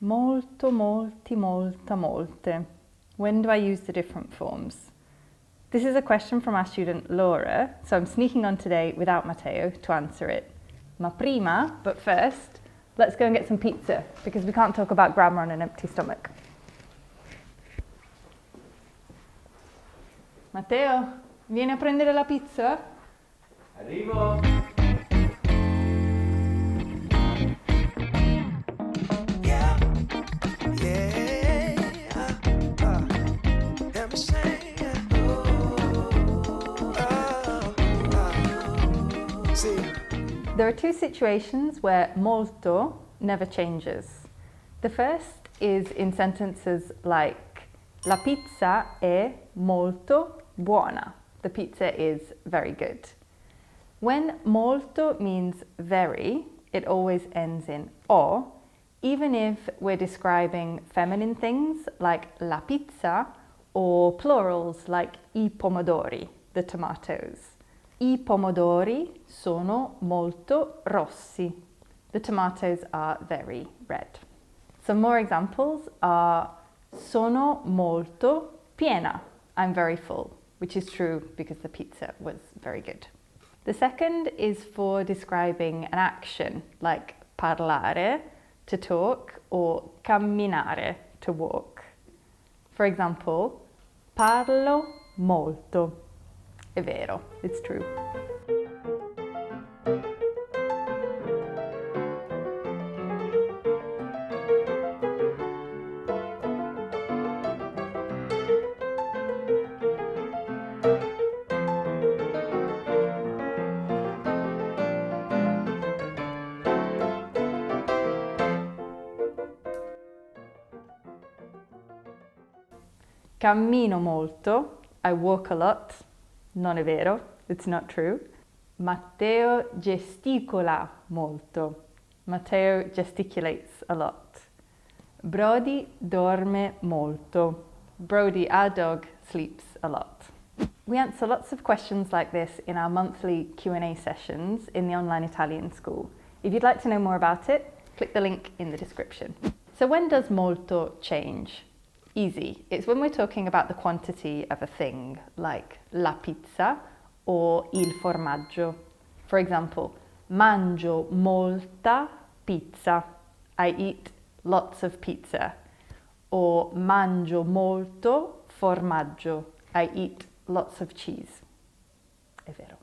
Molto, molti, molta, molte. When do I use the different forms? This is a question from our student Laura, so I'm sneaking on today without Matteo to answer it. Ma prima, but first, let's go and get some pizza, because we can't talk about grammar on an empty stomach. Matteo, vieni a prendere la pizza? Arrivo! There are two situations where molto never changes. The first is in sentences like la pizza è molto buona. The pizza is very good. When molto means very, it always ends in o, even if we're describing feminine things like la pizza or plurals like I pomodori, the tomatoes. I pomodori sono molto rossi. The tomatoes are very red. Some more examples are sono molto piena. I'm very full, which is true because the pizza was very good. The second is for describing an action like parlare, to talk, or camminare, to walk. For example, parlo molto. È vero, it's true. Cammino molto, I walk a lot. Non è vero, it's not true. Matteo gesticola molto. Matteo gesticulates a lot. Brody dorme molto. Brody, our dog, sleeps a lot. We answer lots of questions like this in our monthly Q&A sessions in the online Italian school. If you'd like to know more about it, click the link in the description. So when does molto change? Easy. It's when we're talking about the quantity of a thing, like la pizza or il formaggio. For example, mangio molta pizza. I eat lots of pizza. Or mangio molto formaggio. I eat lots of cheese. È vero.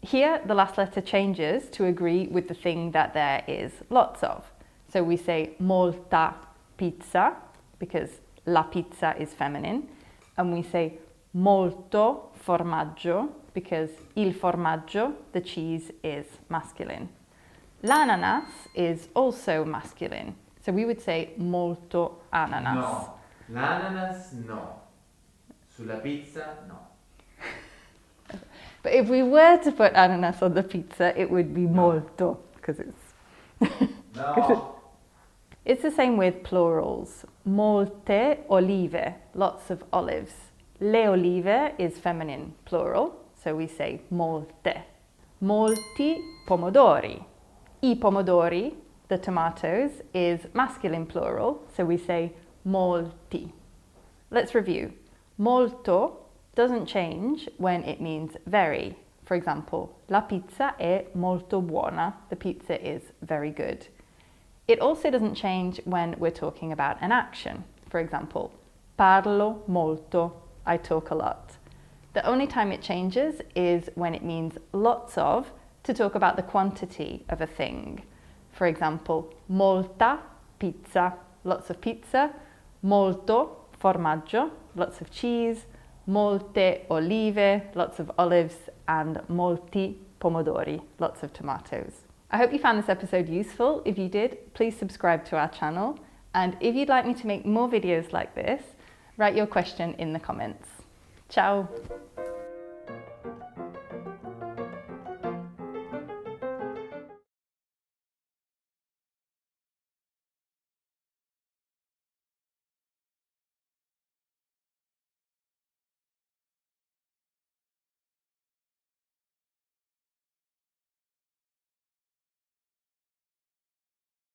Here, the last letter changes to agree with the thing that there is lots of. So we say molta pizza, because la pizza is feminine, and we say molto formaggio because il formaggio, the cheese, is masculine. L'ananas is also masculine, so we would say molto ananas. No, l'ananas no. Sulla pizza no. But if we were to put ananas on the pizza, it would be molto, because it's... No. It's the same with plurals. Molte olive, lots of olives. Le olive is feminine plural, so we say molte. Molti pomodori. I pomodori, the tomatoes, is masculine plural, so we say molti. Let's review. Molto doesn't change when it means very. For example, la pizza è molto buona. The pizza is very good. It also doesn't change when we're talking about an action. For example, parlo molto, I talk a lot. The only time it changes is when it means lots of, to talk about the quantity of a thing. For example, molta pizza, lots of pizza. Molto formaggio, lots of cheese. Molte olive, lots of olives. And molti pomodori, lots of tomatoes. I hope you found this episode useful. If you did, please subscribe to our channel. And if you'd like me to make more videos like this, write your question in the comments. Ciao!